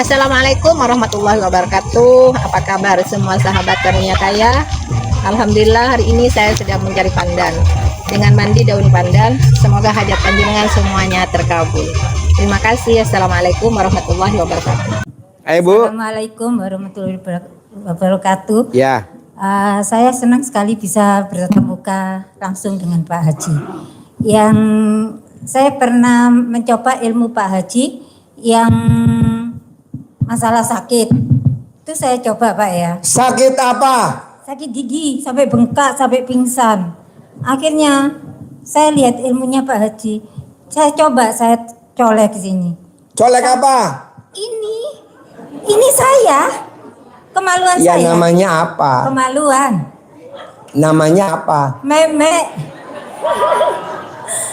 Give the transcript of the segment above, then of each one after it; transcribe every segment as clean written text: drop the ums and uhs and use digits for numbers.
Assalamualaikum warahmatullahi wabarakatuh. Apa kabar semua sahabat karunia kaya? Alhamdulillah hari ini saya sedang mencari pandan. Dengan mandi daun pandan, semoga hajat panjenengan semuanya terkabul. Terima kasih. Assalamualaikum warahmatullahi wabarakatuh. Ayo Bu. Assalamualaikum warahmatullahi wabarakatuh. Ya. Saya senang sekali bisa bertatap muka langsung dengan Pak Haji. Yang saya pernah mencoba ilmu Pak Haji yang masalah sakit. Itu saya coba Pak ya. Sakit apa? Sakit gigi sampai bengkak sampai pingsan. Akhirnya saya lihat ilmunya Pak Haji. Saya coba saya colek ke sini. Colek apa? Ini saya. Kemaluan Ya saya. namanya apa? Kemaluan. Namanya apa? Memek.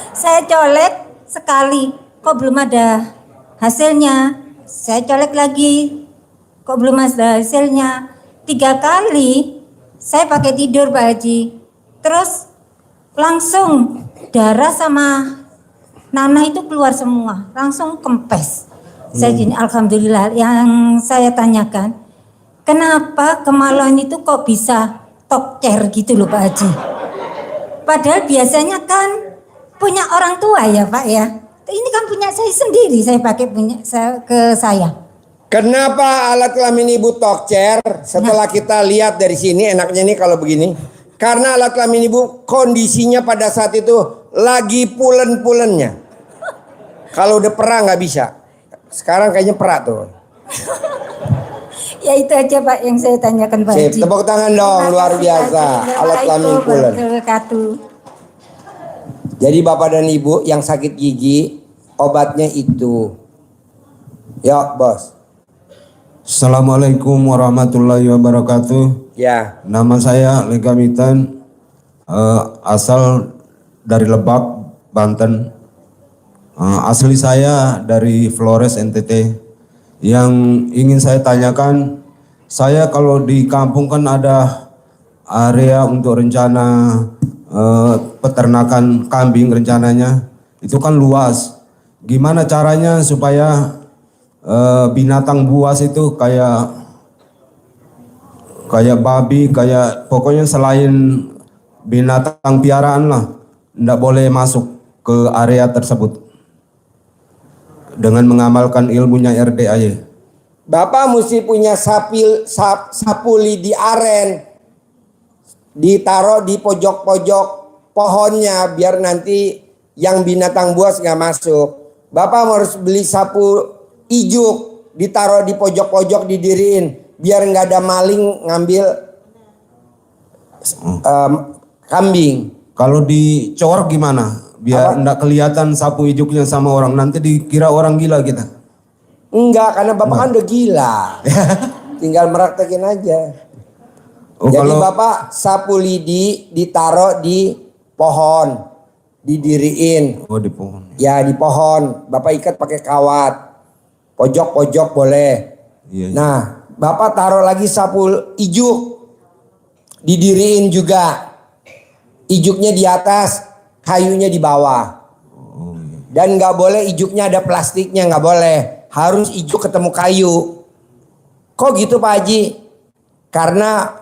Saya colek sekali, kok belum ada hasilnya. Saya colek lagi, kok belum ada hasilnya. 3 kali, saya pakai tidur Pak Haji. Terus langsung darah sama nanah itu keluar semua, langsung kempes. Saya gini, alhamdulillah. Yang saya tanyakan, kenapa kemaluan itu kok bisa tokcer gitu loh Pak Haji? Padahal biasanya kan punya orang tua ya Pak ya. Ini kan punya saya sendiri, saya pakai punya ke saya. Kenapa alat kelamin ibu tokcer? Setelah kita lihat dari sini, enaknya nih kalau begini. Karena alat kelamin ibu kondisinya pada saat itu lagi pulen-pulennya. Kalau udah perah nggak bisa. Sekarang kayaknya perah tuh. Ya itu aja Pak yang saya tanyakan Pak Sip, Haji. tepuk tangan dong, luar biasa. Alat kelamin pulen. Jadi Bapak dan Ibu yang sakit gigi, obatnya itu. Yuk bos. Assalamualaikum warahmatullahi wabarakatuh. Ya. Nama saya Legamitan, asal dari Lebak, Banten. Asli saya dari Flores, NTT. Yang ingin saya tanyakan, saya kalau di kampung kan ada area untuk rencana peternakan kambing rencananya. Itu kan luas. Gimana caranya supaya binatang buas itu kayak babi, kayak pokoknya selain binatang piaraan lah, nggak boleh masuk ke area tersebut dengan mengamalkan ilmunya RDAY. Bapak mesti punya sapuli di aren, ditaruh di pojok-pojok pohonnya biar nanti yang binatang buas nggak masuk. Bapak harus beli sapu ijuk, ditaruh di pojok-pojok, didiriin biar nggak ada maling ngambil kambing. Kalau dicor gimana? Biar enggak kelihatan sapu ijuknya sama orang, nanti dikira orang gila kita. Enggak, karena Bapak kan udah gila. Tinggal meraktekin aja. Jadi kalau Bapak sapu lidi ditaruh di pohon, didiriin. Oh di pohon. Ya di pohon, Bapak ikat pakai kawat. Pojok-pojok boleh. Iya. Nah, Bapak taruh lagi sapu ijuk, didiriin juga. Ijuknya di atas, kayunya di bawah. Dan nggak boleh ijuknya ada plastiknya, nggak boleh. Harus ijuk ketemu kayu. Kok gitu Pak Haji? Karena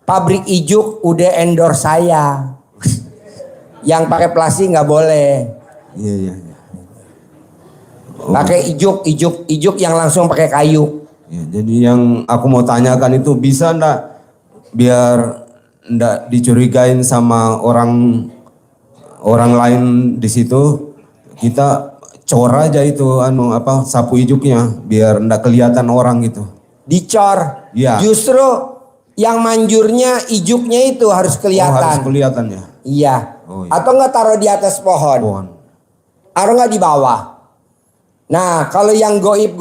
pabrik ijuk udah endorse saya. Yang pakai plastik nggak boleh. Iya. Pakai ijuk yang langsung pakai kayu. Ya, jadi yang aku mau tanyakan itu bisa ndak biar ndak dicurigain sama orang lain di situ, kita cor aja itu sapu ijuknya biar ndak kelihatan orang gitu. Dicor. Ya. Justru yang manjurnya ijuknya itu harus kelihatan. Oh, harus kelihatan ya. Iya. Oh, iya. Atau nggak taruh di atas pohon. Taruh nggak di bawah. Nah kalau yang goib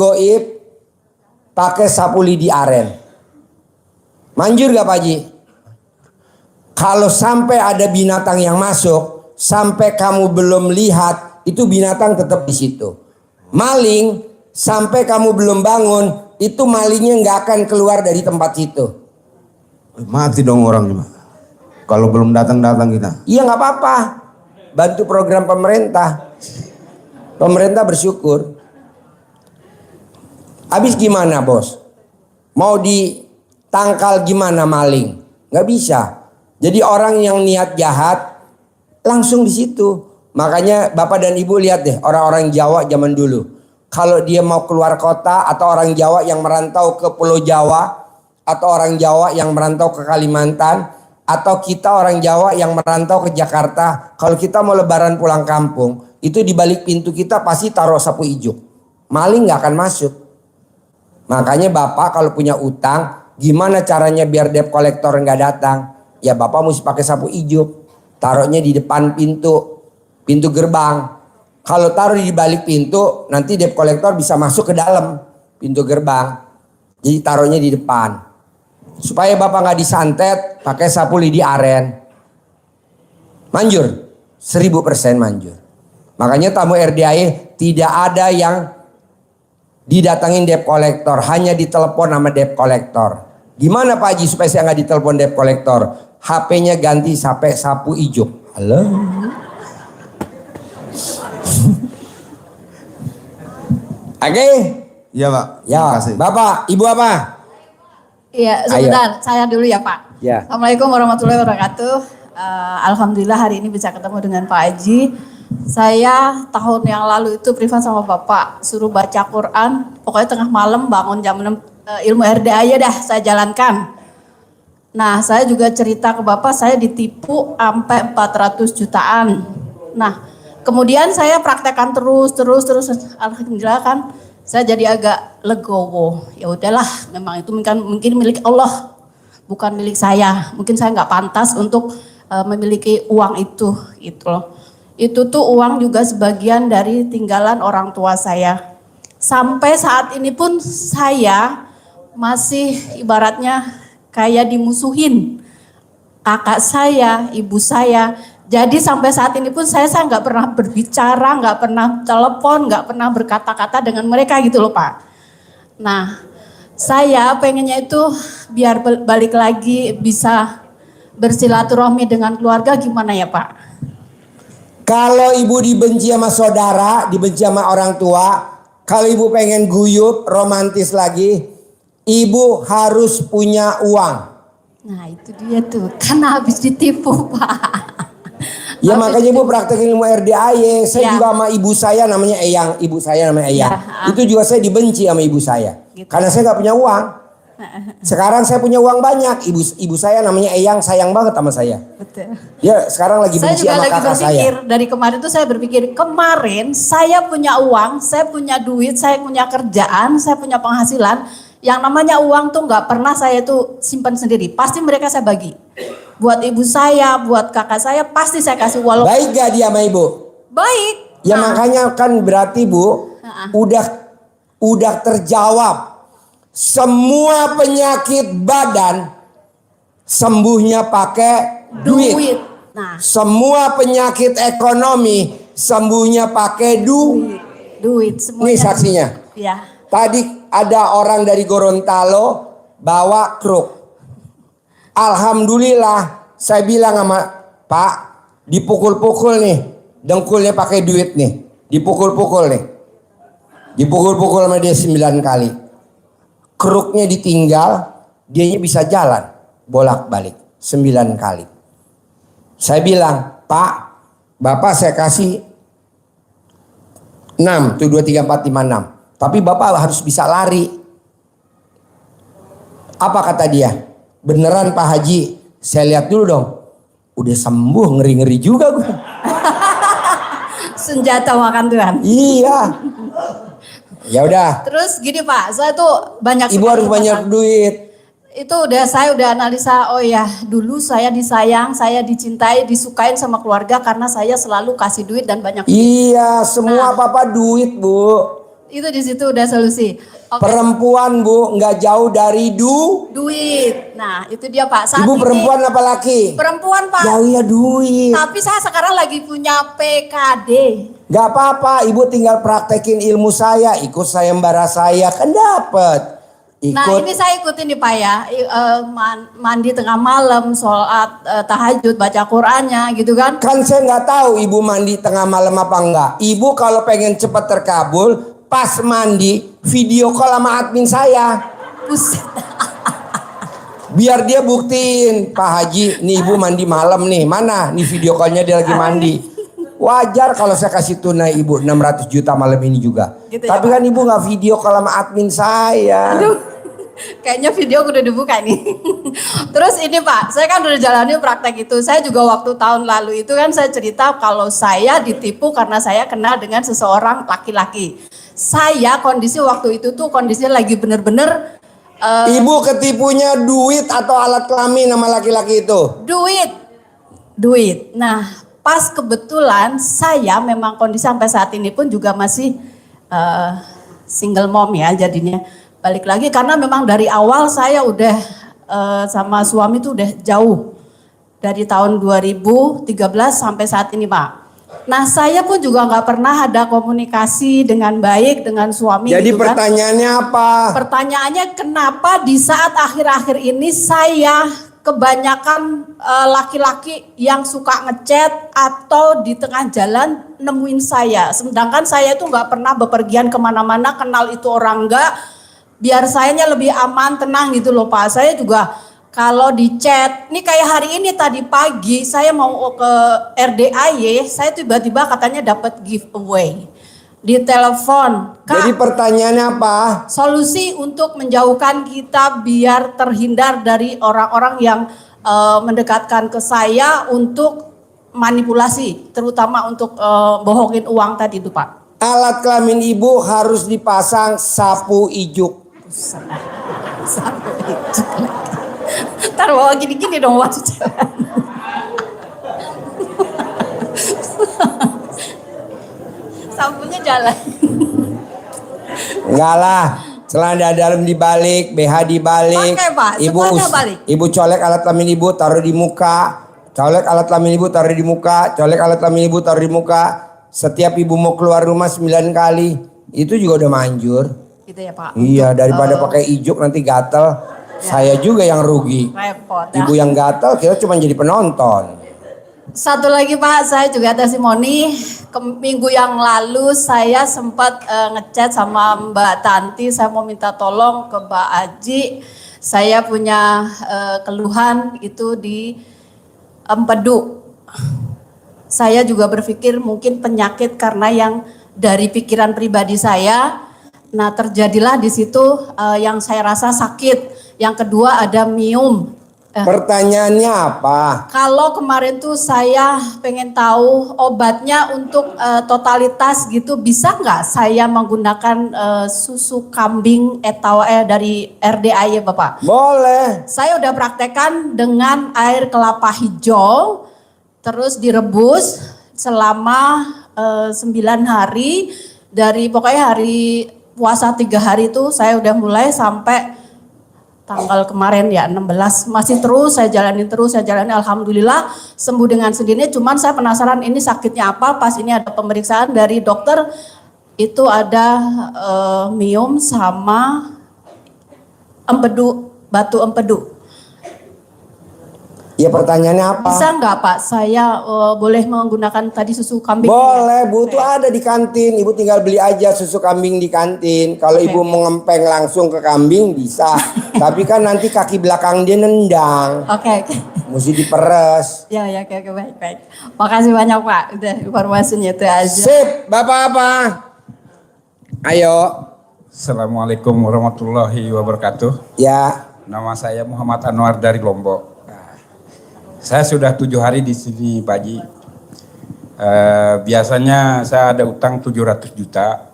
pakai sapu lidi aren. Manjur gak Pak Haji? Kalau sampai ada binatang yang masuk, sampai kamu belum lihat, itu binatang tetap di situ. Maling, sampai kamu belum bangun, itu malingnya nggak akan keluar dari tempat situ. Mati dong orangnya. Kalau belum datang kita. Iya nggak apa-apa, bantu program pemerintah. Pemerintah bersyukur. Habis gimana bos? Mau ditangkal gimana maling? Nggak bisa. Jadi orang yang niat jahat langsung di situ. Makanya bapak dan ibu lihat deh orang-orang Jawa zaman dulu. Kalau dia mau keluar kota atau orang Jawa yang merantau ke Pulau Jawa atau orang Jawa yang merantau ke Kalimantan atau kita orang Jawa yang merantau ke Jakarta, kalau kita mau lebaran pulang kampung, itu di balik pintu kita pasti taruh sapu ijuk. Maling nggak akan masuk. Makanya bapak kalau punya utang, gimana caranya biar debt collector nggak datang? Ya bapak mesti pakai sapu ijuk, taruhnya di depan pintu gerbang. Kalau taruh di balik pintu, nanti debt collector bisa masuk ke dalam pintu gerbang. Jadi taruhnya di depan. Supaya bapak nggak disantet, pakai sapu lidi aren. Manjur, 1000% manjur. Makanya tamu RDAE tidak ada yang didatangin debt collector, hanya ditelepon sama debt collector. Gimana Pak Haji supaya saya nggak ditelepon debt collector? HP-nya ganti sampai sapu ijuk. Halo. Oke. Iya Pak. Ya, Terima kasih. Bapak, Ibu apa? Iya, sebentar. Saya dulu ya Pak. Ya. Assalamualaikum warahmatullahi wabarakatuh. Alhamdulillah hari ini bisa ketemu dengan Pak Haji. Saya tahun yang lalu itu privat sama Bapak. Suruh baca Quran. Pokoknya tengah malam bangun jam 6. Ilmu RDA aja dah saya jalankan. Nah saya juga cerita ke Bapak saya ditipu sampai 400 jutaan. Nah kemudian saya praktekkan terus. Alhamdulillah kan saya jadi agak legowo. Ya udahlah, memang itu mungkin milik Allah, bukan milik saya. Mungkin saya nggak pantas untuk memiliki uang itu, gitu loh. Itu tuh uang juga sebagian dari tinggalan orang tua saya. Sampai saat ini pun saya masih ibaratnya kayak dimusuhin kakak saya, ibu saya. Jadi sampai saat ini pun saya nggak pernah berbicara, nggak pernah telepon, nggak pernah berkata-kata dengan mereka gitu loh Pak. Nah saya pengennya itu biar balik lagi bisa bersilaturahmi dengan keluarga, gimana ya Pak? Kalau ibu dibenci sama saudara, dibenci sama orang tua, kalau ibu pengen guyup, romantis lagi, ibu harus punya uang. Nah itu dia tuh, karena habis ditipu Pak. Ya makanya ibu praktekin ilmu RDAY. Saya Ya. juga sama ibu saya namanya Eyang. Ibu saya namanya Eyang. Ya. Itu juga saya dibenci sama ibu saya. Gitu. Karena saya nggak punya uang. Sekarang saya punya uang banyak. Ibu saya namanya Eyang, sayang banget sama saya. Betul. Dia sekarang lagi Saya benci juga sama lagi kakak saya. berpikir, dari kemarin tuh saya berpikir, kemarin saya punya uang, saya punya duit, saya punya kerjaan, saya punya penghasilan. Yang namanya uang tuh nggak pernah saya tuh simpan sendiri. Pasti mereka saya bagi. Buat ibu saya, buat kakak saya, pasti saya kasih walaupun Baik gak dia sama ibu? baik. Ya makanya kan berarti Bu, udah terjawab. Semua penyakit badan sembuhnya pakai duit. Nah, Semua penyakit ekonomi sembuhnya pakai duit Ini semuanya. saksinya. Ya. Tadi ada orang dari Gorontalo bawa kruk. Alhamdulillah saya bilang sama Pak, dipukul-pukul nih, dengkulnya pakai duit nih, dipukul-pukul nih. Dipukul-pukul sama dia 9 kali. Kruknya ditinggal, dianya bisa jalan bolak-balik 9 kali. Saya bilang, Pak, Bapak saya kasih 6, tuh 2, 3, 4, 5, 6. Tapi Bapak harus bisa lari. Apa kata dia? Beneran Pak Haji, saya lihat dulu dong. Udah sembuh, ngeri-ngeri juga gue. Senjata makan Tuhan. Iya. Ya udah, Terus gini Pak, saya tuh banyak ibu sekali harus banyak masalah. duit. Itu saya udah analisa, oh ya dulu saya disayang, saya dicintai, disukain sama keluarga karena saya selalu kasih duit dan banyak duit. Iya, semua apa-apa duit, Bu. Itu di situ udah solusi. Oke, Perempuan, Bu, nggak jauh dari duit. Nah itu dia Pak. Saat Ibu ini- perempuan apa laki? Perempuan Pak. Ya iya duit. Tapi saya sekarang lagi punya PKD. Gak apa-apa, ibu tinggal praktekin ilmu saya, ikut sayembara saya kan dapet. Nah Ikut. ini saya ikutin nih Pak ya, mandi tengah malam, sholat tahajud, baca Qurannya gitu kan. Kan saya nggak tahu ibu mandi tengah malam apa enggak. Ibu kalau pengen cepat terkabul, pas mandi video call sama admin saya. Buset. Biar dia buktiin, Pak Haji, nih ibu mandi malam nih, mana nih video callnya dia lagi mandi. Wajar kalau saya kasih tunai ibu 600 juta malam ini juga. Gitu ya, Tapi Pak? kan ibu nggak video call sama admin saya. Aduh, kayaknya video udah dibuka nih. Terus ini Pak, saya kan udah jalani praktek itu. Saya juga waktu tahun lalu itu kan saya cerita kalau saya ditipu karena saya kenal dengan seseorang laki-laki. Saya kondisi waktu itu tuh kondisinya lagi bener-bener Ibu ketipunya duit atau alat kelamin sama laki-laki itu? duit. Nah, pas kebetulan saya memang kondisi sampai saat ini pun juga masih single mom ya jadinya. Balik lagi karena memang dari awal saya udah sama suami tuh udah jauh. Dari tahun 2013 sampai saat ini Pak. Nah saya pun juga nggak pernah ada komunikasi dengan baik dengan suami. Jadi gitu kan. pertanyaannya apa? Pertanyaannya kenapa di saat akhir-akhir ini saya kebanyakan laki-laki yang suka ngechat atau di tengah jalan nemuin saya. Sedangkan saya itu nggak pernah bepergian kemana-mana, kenal itu orang nggak. Biar sayanya lebih aman, tenang gitu loh Pak. Saya juga kalau di chat, ini kayak hari ini tadi pagi saya mau ke RDAY, saya tiba-tiba katanya dapat giveaway. Di telepon, Kak, Jadi pertanyaannya apa? solusi untuk menjauhkan kita biar terhindar dari orang-orang yang mendekatkan ke saya untuk manipulasi, terutama untuk bohongin uang tadi itu Pak. Alat kelamin ibu harus dipasang sapu ijuk. Sampai itu. Ntar bawa gini-gini dong waktu jalan. Sapunya jalan. Enggak lah, celana dalam dibalik, BH dibalik. Pakai, Pak, semuanya balik. Ibu colek alat kelamin ibu taruh di muka. Colek alat kelamin ibu taruh di muka. Colek alat kelamin ibu taruh di muka. Setiap ibu mau keluar rumah 9 kali. Itu juga udah manjur. Gitu ya Pak. Iya, daripada pakai ijuk nanti gatel. Saya juga yang rugi. Repot ya. Ibu yang gatel kita cuma jadi penonton. Satu lagi Pak, saya juga testimoni. Minggu yang lalu saya sempat ngechat sama Mbak Tanti, saya mau minta tolong ke Mbak Aji. Saya punya keluhan itu di empedu. Saya juga berpikir mungkin penyakit karena yang dari pikiran pribadi saya. Nah terjadilah di situ yang saya rasa sakit. Yang kedua ada miom. Pertanyaannya apa? Kalau kemarin tuh saya pengen tahu obatnya untuk totalitas gitu, bisa nggak saya menggunakan susu kambing atau dari RDA ya Bapak? Boleh. Saya udah praktekkan dengan air kelapa hijau, terus direbus selama 9 hari, dari pokoknya hari puasa 3 hari itu saya udah mulai sampai tanggal kemarin ya 16 masih terus saya jalani alhamdulillah sembuh dengan sendirinya. Cuman saya penasaran ini sakitnya apa. Pas ini ada pemeriksaan dari dokter itu ada miom sama empedu, batu empedu. Ya pertanyaannya apa? Bisa nggak Pak saya boleh menggunakan tadi susu kambing? Boleh, Bu tuh ada di kantin. Ibu tinggal beli aja susu kambing di kantin. Kalau ibu mau ngempeng langsung ke kambing bisa. Tapi kan nanti kaki belakang dia nendang. Oke. Mesti diperes. Ya oke baik. Makasih banyak Pak. Udah informasinya itu aja. Sip, Bapak apa? Ayo. Assalamualaikum warahmatullahi wabarakatuh. Ya. Nama saya Muhammad Anwar dari Lombok. Saya sudah 7 hari di sini Pak Haji. Biasanya saya ada utang 700 juta.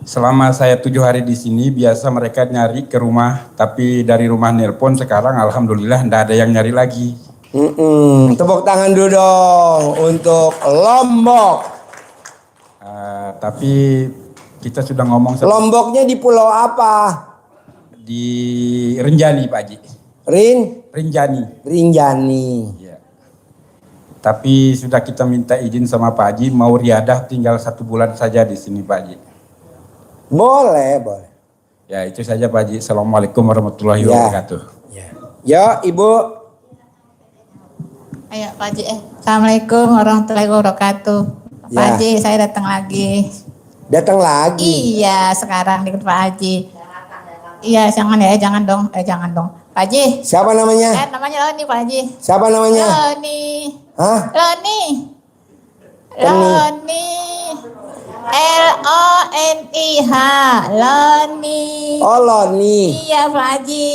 Selama saya 7 hari di sini biasa mereka nyari ke rumah. Tapi dari rumah nelpon sekarang alhamdulillah tidak ada yang nyari lagi. Tepuk tangan dulu dong untuk Lombok. Tapi kita sudah ngomong Lomboknya di pulau apa? di Rinjani Pak Haji. Rinjani. Ya. Tapi sudah kita minta izin sama Pak Haji mau riadah tinggal 1 bulan saja di sini Pak Haji. Boleh. Ya itu saja Pak Haji. Assalamualaikum warahmatullahi wabarakatuh. Ya, Ibu. Ayo Pak Haji. Assalamualaikum warahmatullahi wabarakatuh. Pak Ya. Haji, saya datang lagi. Datang lagi. Iya, sekarang ikut Pak Haji. Iya, jangan ya, jangan dong. Jangan dong. Pak Haji. Siapa namanya? Namanya Loni, Pak Haji. Siapa namanya? Loni. Hah? Loni. Loni. Loni. LONIH. Loni. Oh, Loni. Iya, Pak Haji.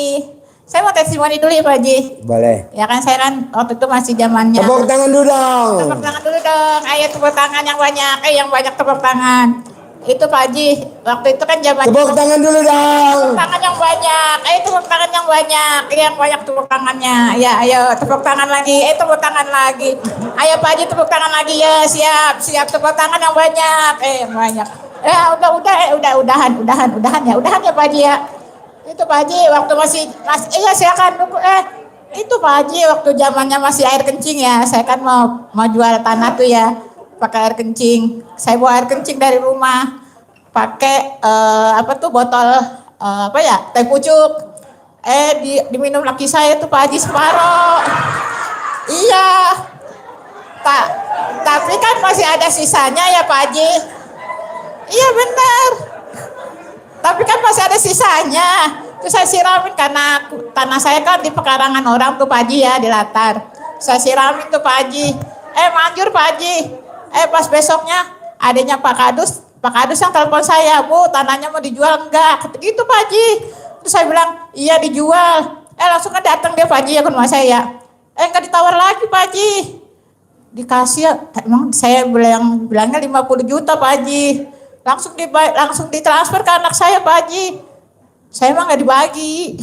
Saya mau testimoni dulu ya, Pak Haji. Boleh. Ya kan saya kan waktu itu masih zamannya. Tepuk tangan dulu dong. Tepuk tangan dulu dong. Ayo tepuk tangan yang banyak. Yang banyak tepuk tangan. Itu Pak Haji. Waktu itu kan zaman. Tepuk tangan dulu dong. Tepuk tangan yang banyak. Ayo tepuk tangan yang banyak. Yang banyak tepuk tangannya. Ya, ayo tepuk tangan lagi. Tepuk tangan lagi. Ayo Pak Haji tepuk tangan lagi ya. Siap, siap tepuk tangan yang banyak. Yang banyak. Udahan ya. Udahan ya Pak Haji ya. Itu Pak Haji waktu masih iya silakan dulu. Itu Pak Haji waktu zamannya masih air kencing ya. Saya kan mau jual tanah tuh ya. Pakai air kencing. Saya bawa air kencing dari rumah. Pakai botol teh pucuk. Diminum laki saya tuh Pak Haji separoh. Iya. Tapi kan masih ada sisanya ya Pak Haji. Iya benar. Tapi kan masih ada sisanya. Terus saya siramin karena tanah saya kan di pekarangan orang tuh Pak Haji ya, di latar. Saya siramin tuh Pak Haji. Manjur Pak Haji. Pas besoknya adanya Pak Kadus yang telepon saya, Bu, tanahnya mau dijual enggak? Gitu Pak Haji. Terus saya bilang, iya dijual. Langsung kan datang dia Pak Haji ya ke rumah saya. Enggak ditawar lagi Pak Haji. Dikasih, emang saya bilangnya 50 juta Pak Haji. Langsung ditransfer ke anak saya Pak Haji. Saya emang nggak dibagi.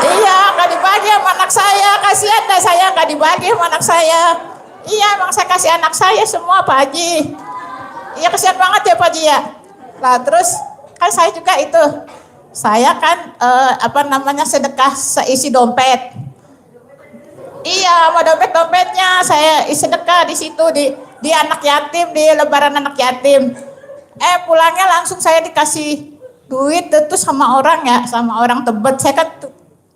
Iya nggak dibagi sama anak saya. Kasihan dah saya nggak dibagi sama anak saya. Iya emang saya kasih anak saya semua Pak Haji. Iya kasihan banget ya Pak Haji ya. Nah terus kan saya juga itu. Saya kan sedekah seisi dompet. Iya sama dompetnya saya isi sedekah di situ di anak yatim, di lebaran anak yatim. Pulangnya langsung saya dikasih duit itu sama orang Tebet. Saya kan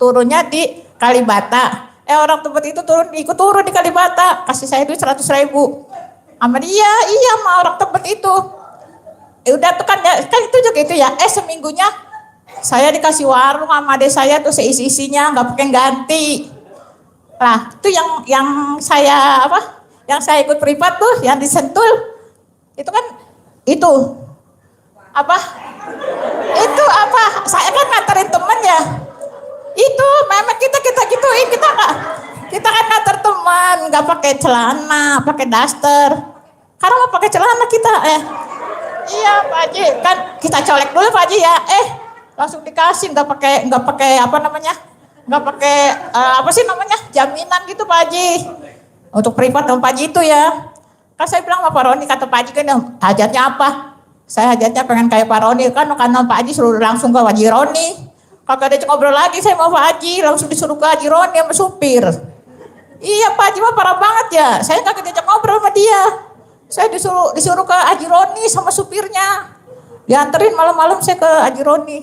turunnya di Kalibata. Orang Tebet itu ikut turun di Kalibata. Kasih saya duit 100.000. Sama dia, iya sama orang Tebet itu. Udah tuh kan itu juga itu ya. Seminggunya saya dikasih warung sama adik saya tuh seisi-isinya, nggak pakai ganti. Nah itu yang saya ikut privat tuh, yang di Sentul. Itu kan saya kan nganterin temen ya. Itu memang kita gituin, kita kan nganter teman, nggak pakai celana, pakai daster. Karena mau pakai celana kita iya Pak Haji, kan kita colek dulu Pak Haji ya. Langsung dikasih, nggak pakai jaminan gitu Pak Haji. Untuk privat dong Pak Haji itu ya. Kan saya bilang sama Pak Roni, kata Pak Haji kan hajatnya apa? Saya hajatnya pengen kayak Pak Roni kan, karena Pak Haji suruh langsung ke Haji Roni. Kagak ada ngobrol lagi saya mau Pak Haji, langsung disuruh ke Haji Roni sama supir. Iya Pak Haji mah parah banget ya, saya kagak diajak ngobrol sama dia. Saya disuruh ke Haji Roni sama supirnya. Dianterin malam-malam saya ke Haji Roni.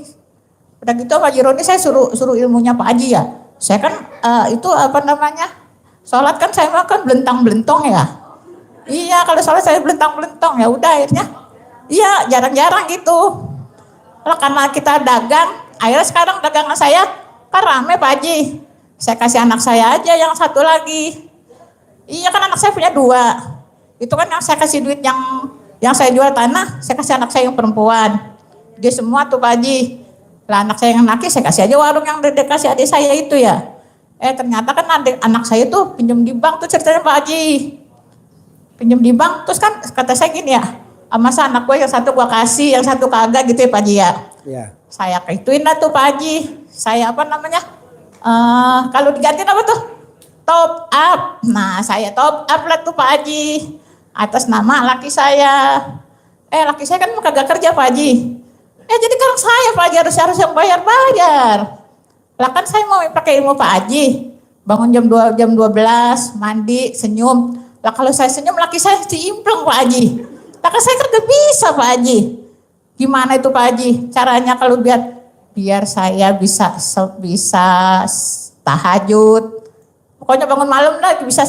Udah gitu Haji Roni saya suruh ilmunya Pak Haji ya. Saya kan sholat kan saya makan belentang-belentong ya. Iya kalau sholat saya belentang-belentong ya udah akhirnya. Iya jarang-jarang gitu. Kalau karena kita dagang, akhirnya sekarang dagangan saya kan rame Pak Haji. Saya kasih anak saya aja yang satu lagi. Iya kan anak saya punya 2. Itu kan yang saya kasih duit yang saya jual tanah, saya kasih anak saya yang perempuan. Dia semua tuh Pak Haji. Lah anak saya yang laki saya kasih aja warung yang dikasih adik saya itu ya. Ternyata kan anak saya tuh pinjam di bank tuh ceritanya Pak Haji. Pinjam di bank terus kan kata saya gini ya. Masa anak gue yang satu gue kasih, yang satu kagak gitu ya Pak Haji ya. Iya. Saya kaituin lah tuh Pak Haji. Saya kalau digantiin apa tuh? Top up. Nah saya top up lah tuh Pak Haji. Atas nama laki saya. Laki saya kan kagak kerja Pak Haji. Jadi kan saya Pak Haji harus yang bayar. Lah kan saya mau pakai ilmu Pak Haji. Bangun jam 12, mandi, senyum. Lah kalau saya senyum laki saya diimpleng Pak Haji. Lah kan saya kagak bisa Pak Haji. Gimana itu Pak Haji? Caranya kalau biar saya bisa tahajud. Pokoknya bangun malam lah bisa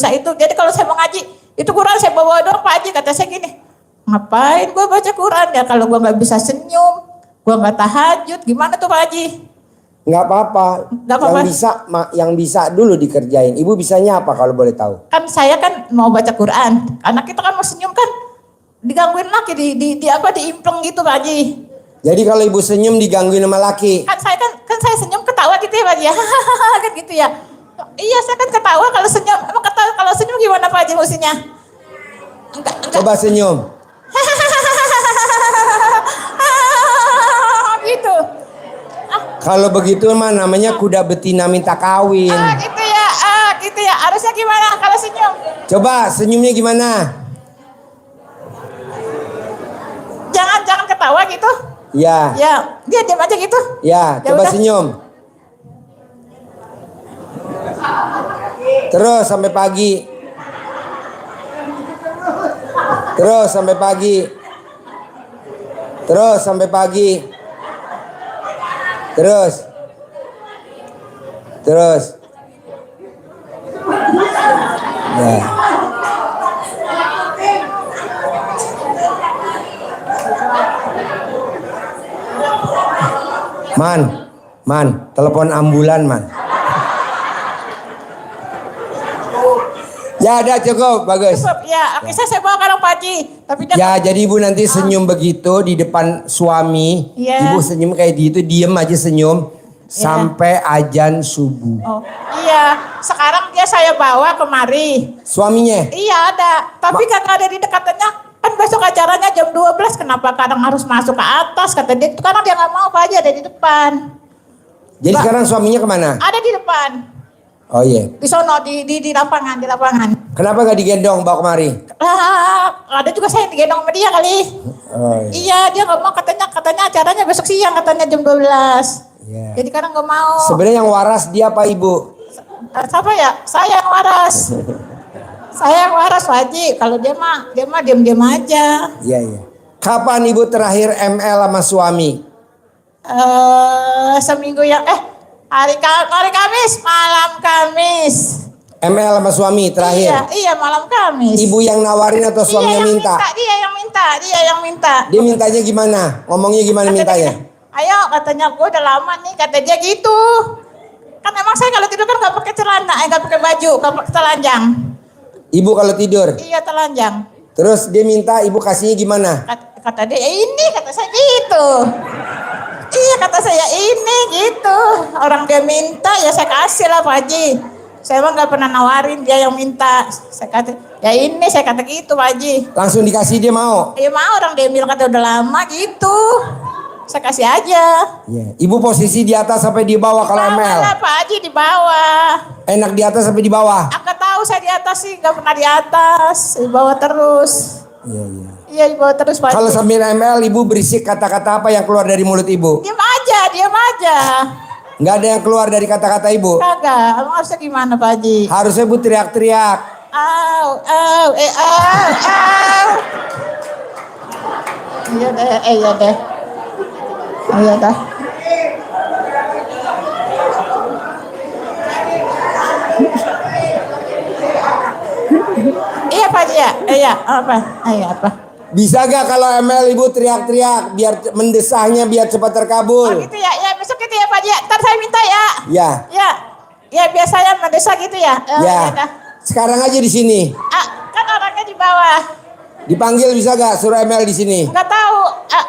itu. Jadi kalau saya mau ngaji, itu kurang saya bawa doang Pak Haji. Kata saya gini, Ngapain gue baca Quran ya kalau gue nggak bisa senyum, gue nggak tahajud, gimana tuh Pak Haji? Nggak apa-apa. Nggak apa-apa. Yang bisa dulu dikerjain. Ibu bisanya apa kalau boleh tahu? Kan saya kan mau baca Quran, anak kita kan mau senyum kan digangguin laki, diimpleng gitu Pak Haji. Jadi kalau ibu senyum digangguin sama laki. Kan saya senyum ketawa gitu ya Pak Haji, kan gitu ya. Iya saya kan ketawa kalau senyum, emang ketawa kalau senyum gimana Pak Haji mestinya? Enggak. Coba senyum. Gitu. Kalau begitu mah namanya kuda betina minta kawin. Gitu ya. Harusnya gimana kalau senyum? Coba senyumnya gimana? Jangan ketawa gitu. Ya. Ya, dia diam aja gitu. Ya, Ya coba udah. senyum. Terus sampai pagi. Terus sampai pagi. Terus sampai pagi. Terus. Terus. Ya. Man, telepon ambulan, Man. Ya, udah cukup, bagus. Ya, oke saya bawa sekarang Pak Haji. Tapi dia Ya, jadi ibu nanti senyum begitu di depan suami. Iya. Ibu senyum kayak gitu, diem aja senyum sampai azan subuh. Oh, iya. Sekarang dia saya bawa kemari. Suaminya? Iya ada, tapi kan ada di dekatnya. Kan besok acaranya jam 12, kenapa kadang harus masuk ke atas? Kata dia, sekarang dia nggak mau Pak Haji, ada di depan. Jadi sekarang suaminya kemana? Ada di depan. Oh iya. Di sono, di lapangan, di lapangan. Kenapa nggak digendong bawa kemari? Ada juga saya yang digendong sama dia kali. Oh iya. Iya, dia nggak mau katanya acaranya besok siang katanya jam 12. Iya. Jadi kadang nggak mau. Sebenarnya yang waras dia apa ibu? Siapa ya? Saya yang waras. Saya yang waras Pak Haji. Kalau dia mah diam-diam aja. Iya iya. Kapan ibu terakhir ML sama suami? Seminggu yang hari Kamis, malam Kamis. ML sama suami terakhir. Iya malam Kamis. Ibu yang nawarin atau suaminya minta? Dia yang minta. Dia mintanya gimana? Ngomongnya gimana Kata mintanya? dia, ayo katanya gue udah lama nih, kata dia gitu. Kan emang saya kalau tidur kan nggak pakai celana, nggak pakai baju, nggak pakai telanjang. Ibu kalau tidur. Iya telanjang. Terus dia minta ibu kasihnya gimana? Kata dia ini, kata saya gitu. Iya kata saya ini gitu. Orang dia minta ya saya kasih lah Pak Haji. Saya emang nggak pernah nawarin, dia yang minta. Saya kata ya ini, saya kata gitu Pak Haji. Langsung dikasih dia mau? Ya mau, orang dia bilang kata udah lama gitu. Saya kasih aja. Iya. Ibu posisi di atas sampai di bawah kalau Bawah ML? lah Pak Haji, di bawah. Enak di atas sampai di bawah? Aku tahu saya di atas sih, nggak pernah di atas, di bawah terus. Iya iya. Iya di bawah terus Pak Kalau Haji. sambil ML ibu berisik kata-kata apa yang keluar dari mulut ibu? Diam aja. Nggak ada yang keluar dari kata-kata ibu? Kagak, emang harusnya gimana Pak Haji? Harusnya ibu teriak-teriak. Au. Iya deh. Iya Pak Haji ya? Iya, apa? Bisa gak kalau ML ibu teriak-teriak biar mendesahnya biar cepat Oh terkabul? gitu ya, besok gitu ya Pak Haji. Ntar saya minta ya. Ya. Ya biasanya mendesak gitu ya. Ya. Dah. Sekarang aja di sini. Kan orangnya di bawah. Dipanggil bisa gak suruh ML di sini? Nggak tahu.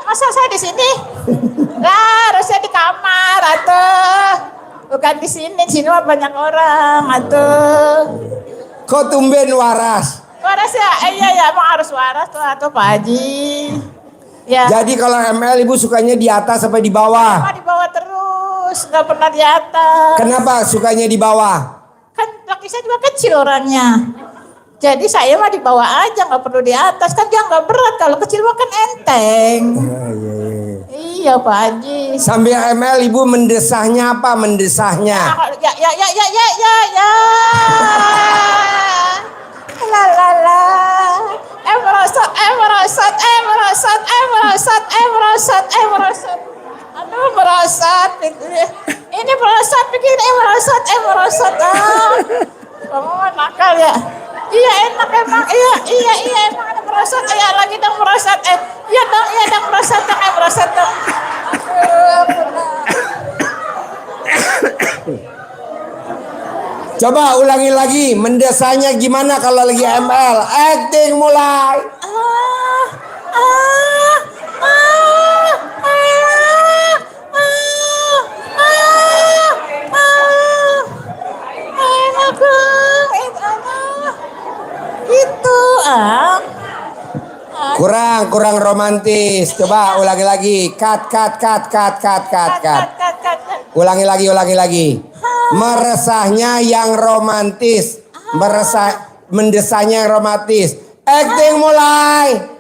Masa saya di sini? Lah, harusnya di kamar atuh. Bukan di sini. Di sini mah banyak orang atuh. Kok tumben waras? Waras ya? Iya, emang harus waras tuh atuh Pak Haji. Ya. Jadi kalau ML ibu sukanya di atas sampai di bawah? Emang di bawah terus, nggak pernah di atas. Kenapa sukanya di bawah? Kan laki saya juga kecil orangnya. Jadi saya mah di bawah aja, nggak perlu di atas. Kan dia nggak berat, kalau kecil mah kan enteng. Iya Pak Haji. Sambil ML ibu mendesahnya apa? Mendesahnya? Ya. La. Merosot. Aduh merosot. Ini merosot bikin merosot. Kamu nakal ya? Iya enak emang. Iya emang ada merosot. merosot, ya lagi dong merosot, iya dong merosot dong. Coba ulangi lagi, mendesanya gimana kalau lagi ML? Acting mulai. Itu Kurang romantis. Coba ulangi lagi. Cut. Ulangi lagi. Meresahnya yang romantis. Mendesanya yang romantis. Acting mulai.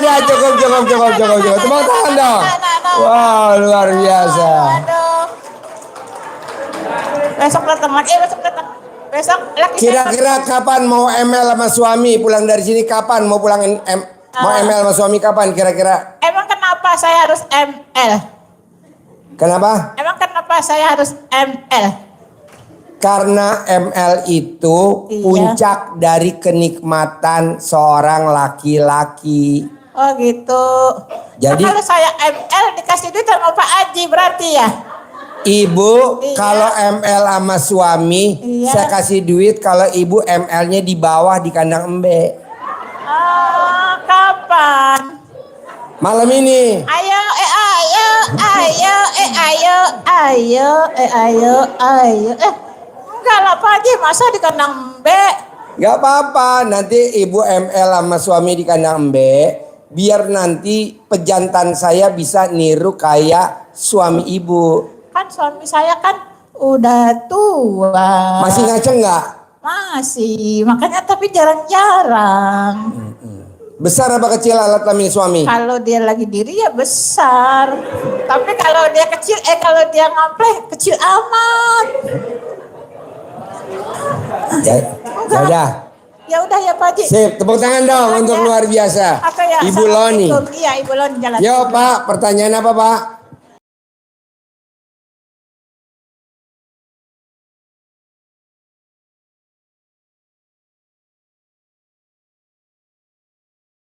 Dah, cukup. Tepuk tangan dong. Wow, luar biasa. Besok datang lagi, besok lagi. Kira-kira kapan mau ML sama suami? Pulang dari sini kapan? Mau ML sama suami kapan kira-kira? Emang kenapa saya harus ML? Kenapa? Emang kenapa saya harus ML? Karena ML itu Iya. puncak dari kenikmatan seorang laki-laki. Oh gitu. Jadi- Nah, kalau saya ML dikasih duit sama Pak Haji berarti ya? Ibu, Iya. kalau ML sama suami, Iya. saya kasih duit kalau ibu ML-nya di bawah di kandang embe. Kapan? Malam ini. Ayo. Enggak lah Pak Haji, masa di kandang B? Gak apa-apa, nanti ibu ML sama suami di kandang embe. Biar nanti pejantan saya bisa niru kayak suami ibu. Kan suami saya kan udah tua. Masih ngaceng gak? Masih, makanya tapi jarang-jarang. Besar apa kecil alat kelamin suami? Kalau dia lagi diri ya besar. Tapi kalau dia kecil, kalau dia ngampleh kecil amat. Ya udah ya Pak Haji. Sip, tepuk tangan dong untuk luar biasa. Apa ya? Ibu Loni. Iya, Ibu Loni jalan. Yo Pak, pertanyaan apa Pak?